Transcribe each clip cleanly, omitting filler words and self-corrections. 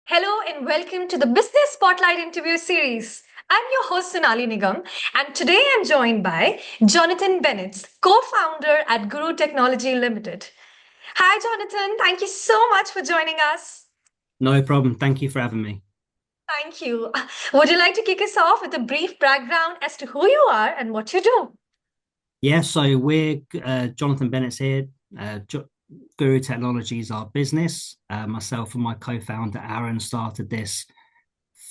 Hello and welcome to the Business Spotlight interview series. I'm your host Sonali Nigam, and today I'm joined by Johnathan Bennetts, co-founder at Guru Technology Ltd. Hi Jonathan, thank you so much for joining us. No problem. Thank you for having me. Thank you. Would you like to kick us off with a brief background as to who you are and what you do? Yeah, so we're Johnathan Bennetts here. Guru Technology is our business. Myself and my co-founder Aaron started this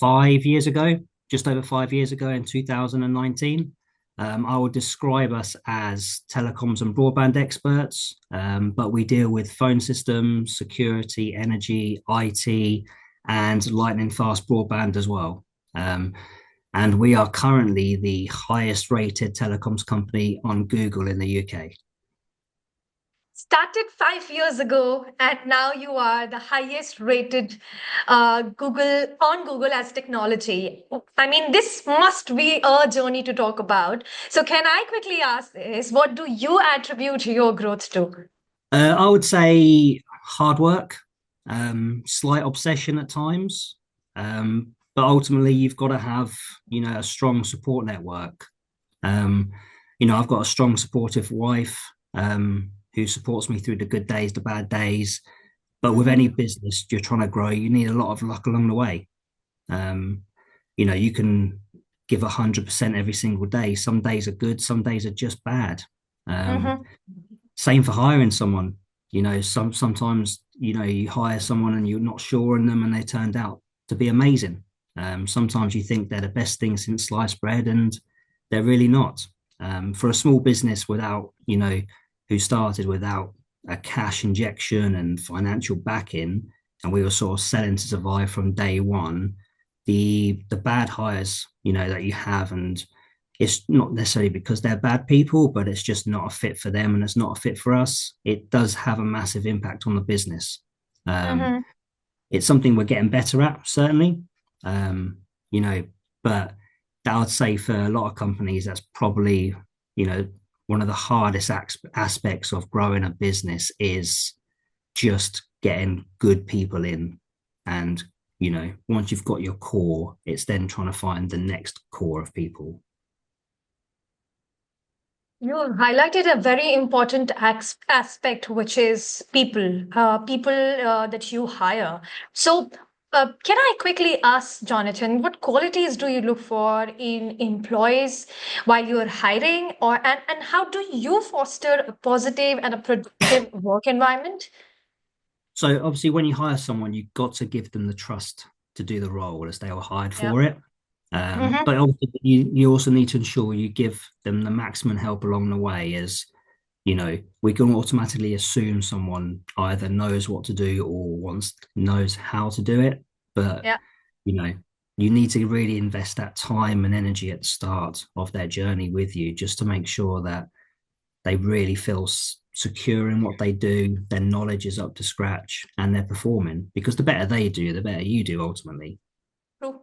5 years ago, just over 5 years ago in 2019. I would describe us as telecoms and broadband experts, but we deal with phone systems, security, energy, IT, and lightning fast broadband as well. And we are currently the highest rated telecoms company on Google in the UK. Started 5 years ago, and now you are the highest rated Google as technology. I mean, this must be a journey to talk about. So, can I quickly ask this? What do you attribute your growth to? I would say hard work, slight obsession at times, but ultimately you've got to have, a strong support network. Um, I've got a strong, supportive wife who supports me through the good days, the bad days. But with any Mhm. business you're trying to grow, you need a lot of luck along the way. Um, you can give 100% every single day. Some days are good, some days are just bad. Um, Mhm. Same for hiring someone. Sometimes you hire someone and you're not sure in them, and they turned out to be amazing. Sometimes you think they're the best thing since sliced bread, and they're really not. For a small business who started without a cash injection and financial backing, and we were sort of selling to survive from day one. The bad hires, that you have, and it's not necessarily because they're bad people, but it's just not a fit for them and it's not a fit for us. It does have a massive impact on the business. Um, Mhm. it's something we're getting better at, certainly. Um, you know, but that I'd say for a lot of companies, that's probably, you know, one of the hardest aspects of growing a business is just getting good people in. And, once you've got your core, it's then trying to find the next core of people. You highlighted a very important aspect, which is people that you hire. So, can I quickly ask Jonathan, what qualities do you look for in employees while you are hiring, and how do you foster a positive and a productive work environment? So obviously, when you hire someone, you've got to give them the trust to do the role as they were hired Yeah. for it. Mm-hmm. But obviously, you also need to ensure you give them the maximum help along the way. As we can automatically assume someone either knows what to do or knows how to do it. But Yeah. you know, you need to really invest that time and energy at the start of their journey with you, just to make sure that they really feel secure in what they do, their knowledge is up to scratch, and they're performing. Because the better they do, the better you do ultimately. True.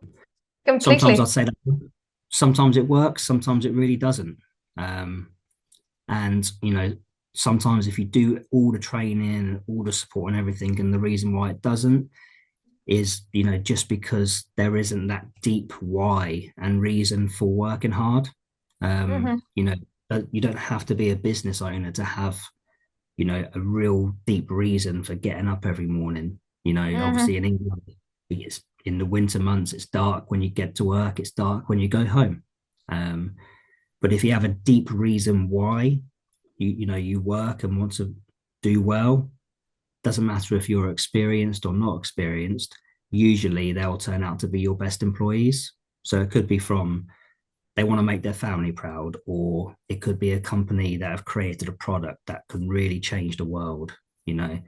Sometimes I'd Completely. say that sometimes it works, sometimes it really doesn't. Um, and sometimes if you do all the training, all the support and everything, and the reason why it doesn't is just because there isn't that deep why and reason for working hard. Mm-hmm. You don't have to be a business owner to have a real deep reason for getting up every morning. Obviously Mm-hmm. in England, it's in the winter months, it's dark when you get to work, it's dark when you go home. Um, but if you have a deep reason why you work and want to do well, doesn't matter if you're experienced or not experienced, usually they'll turn out to be your best employees. So it could be from they want to make their family proud, or it could be a company that have created a product that can really change the world. You know,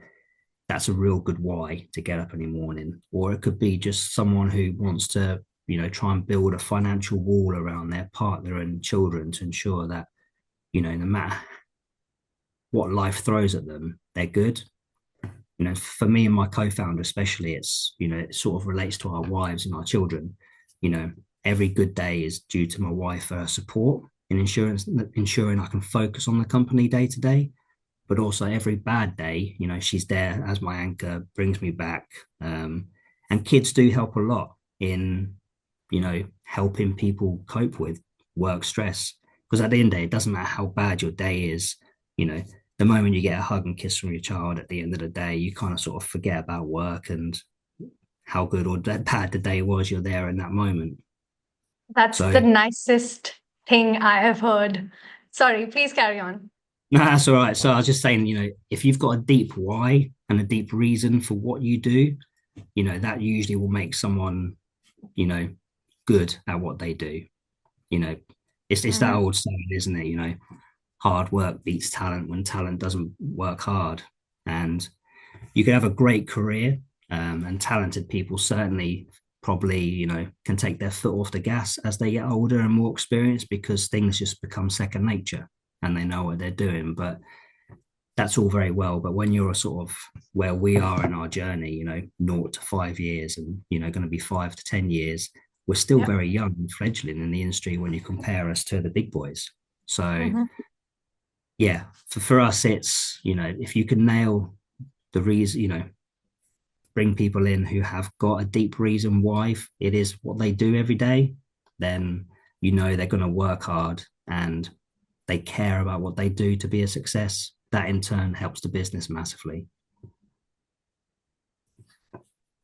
that's a real good why to get up in the morning. Or it could be just someone who wants to, try and build a financial wall around their partner and children to ensure that, no matter what life throws at them, they're good. For me and my co-founder especially, it sort of relates to our wives and our children. you know every good day is due to my wife for her support in ensuring I can focus on the company day to day, but also every bad day, she's there as my anchor, brings me back, And kids do help a lot in, helping people cope with work stress. Because at the end of the day, it doesn't matter how bad your day is, you know, the moment you get a hug and kiss from your child at the end of the day, you kind of sort of forget about work and how good or bad the day was. You're there in that moment. That's the So, nicest thing I have heard. Sorry, please carry on. no, that's all right. So I was just saying, if you've got a deep why and a deep reason for what you do, that usually will make someone, you know, good at what they do. You know, it's that Mm-hmm. old saying, isn't it? Hard work beats talent when talent doesn't work hard. And you can have a great career, and talented people certainly probably, can take their foot off the gas as they get older and more experienced because things just become second nature and they know what they're doing. But that's all very well. But when you're sort of where we are in our journey, 0 to 5 years and, going to be 5 to 10 years, we're still Yeah. very young and fledgling in the industry when you compare us to the big boys. So, Mm-hmm. yeah, for us, it's, if you can nail the reason, bring people in who have got a deep reason why it is what they do every day, then, they're going to work hard and they care about what they do to be a success. That in turn helps the business massively.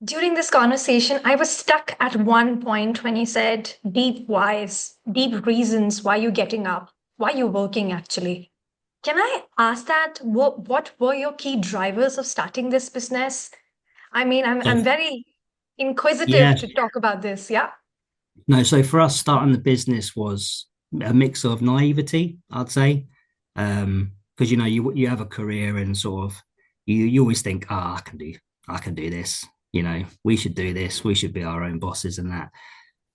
During this conversation, I was stuck at one point when you said deep whys, deep reasons why you're getting up, why you're working actually. Can I ask that? What were your key drivers of starting this business? I mean, So I'm very inquisitive yeah, to talk about this. Yeah. no. So for us, starting the business was a mix of naivety, I'd say, because you have a career and sort of you always think, I can do this. We should do this. We should be our own bosses and that.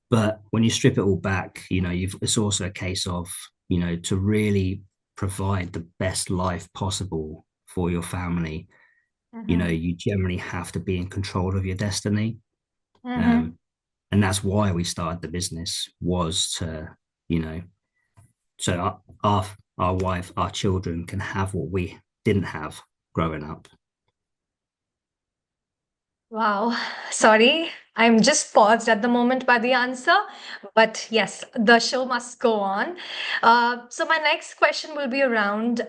But when you strip it all back, it's also a case of, to really provide the best life possible for your family. Mm-hmm. You generally have to be in control of your destiny. Mm-hmm. Um, and that's why we started the business was to, you know, so our wife, our children can have what we didn't have growing up. Wow. Sorry, I'm just paused at the moment by the answer. But yes, the show must go on. So, my next question will be around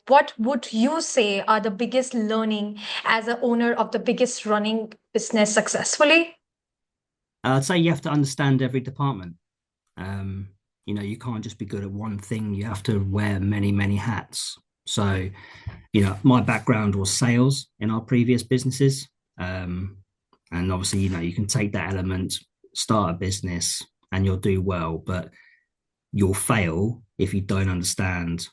what would you say are the biggest learning as a owner of the biggest running business successfully? I'd say you have to understand every department. Um, you can't just be good at one thing. You have to wear many, many hats. So, my background was sales in our previous businesses. And obviously, you can take that element, start a business, and you'll do well, but you'll fail if you don't understand,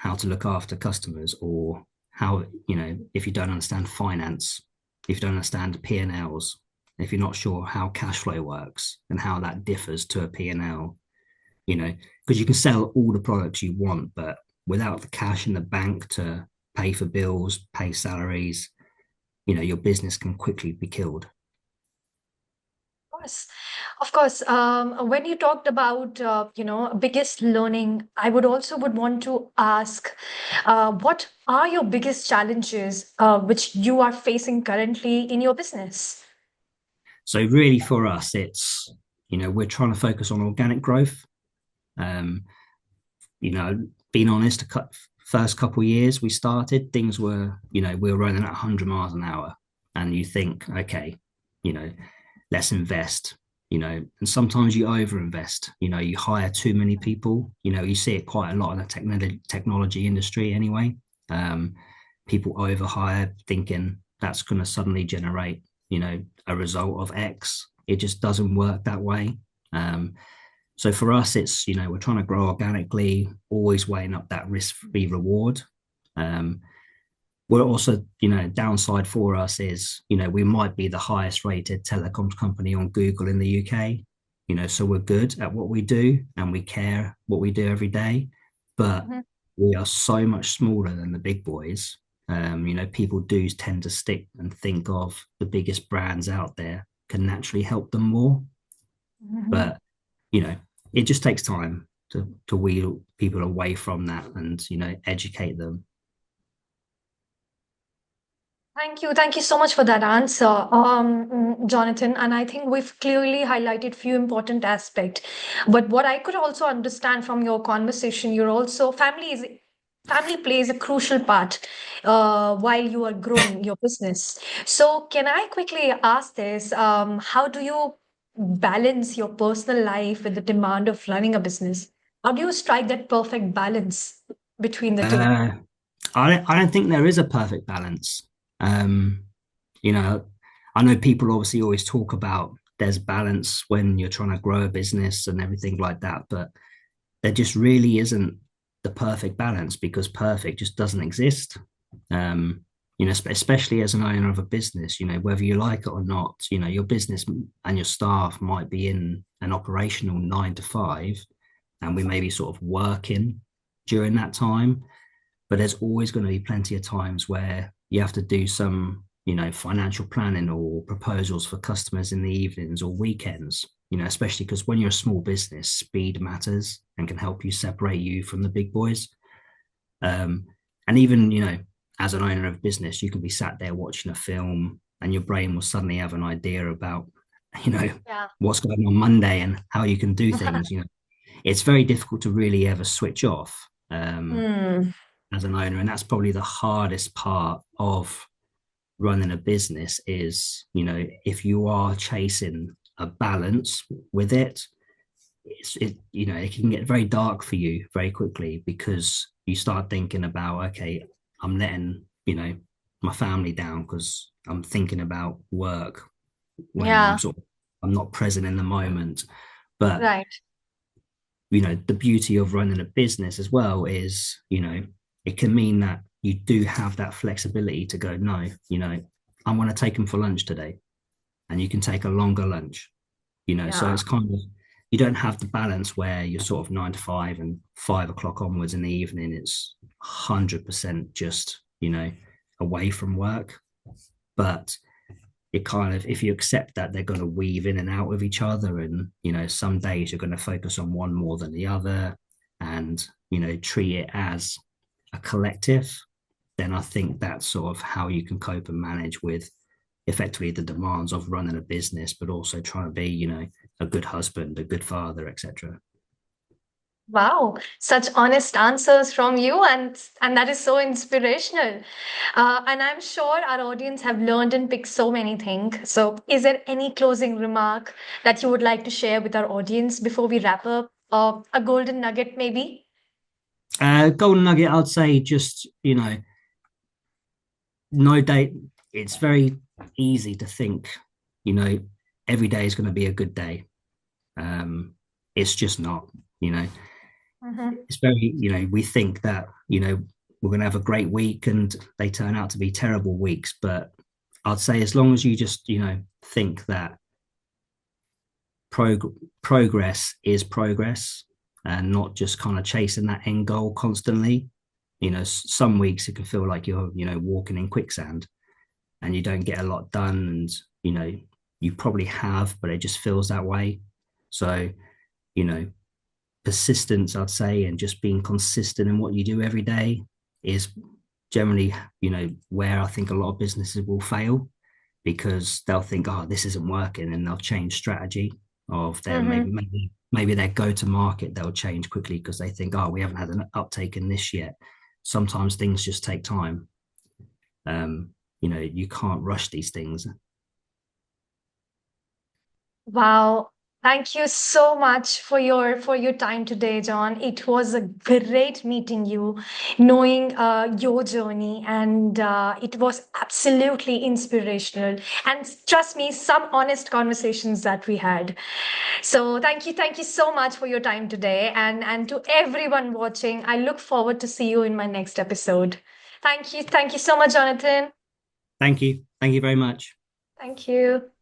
how to look after customers or how, if you don't understand finance, if you don't understand P&Ls, if you're not sure how cash flow works and how that differs to a P&L, because you can sell all the products you want, but without the cash in the bank to pay for bills, pay salaries, your business can quickly be killed. Course. Of course. When you talked about, biggest learning, I would also would want to ask, what are your biggest challenges which you are facing currently in your business? So really for us, it's, we're trying to focus on organic growth. Um, being honest, first couple of years we started, things were, we were running at 100 miles an hour. And you think, okay, you know, let's invest, and sometimes you overinvest, you hire too many people, you see it quite a lot in the technology industry anyway. Um, People overhire thinking that's going to suddenly generate, a result of X. It just doesn't work that way. So for us, it's, we're trying to grow organically, always weighing up that risk-free reward. Um, we're also, downside for us is, we might be the highest rated telecoms company on Google in the UK, so we're good at what we do and we care what we do every day, but Mhm. we are so much smaller than the big boys. People do tend to stick and think of the biggest brands out there can naturally help them more, Mhm. but, you know, it just takes time to wheel people away from that and, educate them. Thank you. Thank you so much for that answer, Jonathan. And I think we've clearly highlighted few important aspects. But what I could also understand from your conversation, you're also family plays a crucial part while you are growing your business. So can I quickly ask this? How do you balance your personal life with the demand of running a business? How do you strike that perfect balance between the two? Uh, I don't think there is a perfect balance. Um, you know, I know people obviously always talk about there's balance when you're trying to grow a business and everything like that, but there just really isn't the perfect balance because perfect just doesn't exist. Um, especially as an owner of a business, whether you like it or not, your business and your staff might be in an operational 9 to 5, and we may be sort of working during that time, but there's always going to be plenty of times where you have to do some financial planning or proposals for customers in the evenings or weekends, especially because when you're a small business, speed matters and can help you separate you from the big boys. And even as an owner of business, you can be sat there watching a film and your brain will suddenly have an idea about you know Yeah. what's going on Monday and how you can do things. It's very difficult to really ever switch off Hmm. as an owner, and that's probably the hardest part of running a business is, if you are chasing a balance with it, it can get very dark for you very quickly because you start thinking about, okay, I'm letting, my family down because I'm thinking about work when Yeah. I'm not present in the moment. But Right. the beauty of running a business as well is, it can mean that you do have that flexibility to go, no, I want to take them for lunch today, and you can take a longer lunch, so Yeah. it's kind of, you don't have the balance where you're sort of 9 to 5 and 5 o'clock onwards in the evening it's 100% just away from work. But it kind of, if you accept that they're going to weave in and out of each other, and some days you're going to focus on one more than the other, and treat it as a collective, then I think that's sort of how you can cope and manage with effectively the demands of running a business, but also trying to be a good husband, a good father, etc. Wow, such honest answers from you, and that is so inspirational. And I'm sure our audience have learned and picked so many things. So, is there any closing remark that you would like to share with our audience before we wrap up? A golden nugget, maybe? Golden nugget, I'd say just no day. It's very easy to think you know every day is going to be a good day. It's just not. Mm-hmm. It's very, we think that we're going to have a great week and they turn out to be terrible weeks. But I'd say as long as you just think that progress is progress and not just kind of chasing that end goal constantly. Some weeks it can feel like you're walking in quicksand and you don't get a lot done, and you probably have, but it just feels that way. So you know persistence, I'd say, and just being consistent in what you do every day is generally where I think a lot of businesses will fail, because they'll think, oh, this isn't working, and they'll change strategy of their, Mm-hmm. maybe their go to market, they'll change quickly because they think, oh, we haven't had an uptake in this yet. Sometimes things just take time. You can't rush these things. Wow. Thank you so much for your time today, John. It was a great meeting you, knowing your journey, and it was absolutely inspirational. And trust me, some honest conversations that we had. So thank you so much for your time today, and to everyone watching. I look forward to see you in my next episode. Thank you so much, Jonathan. Thank you very much. Thank you.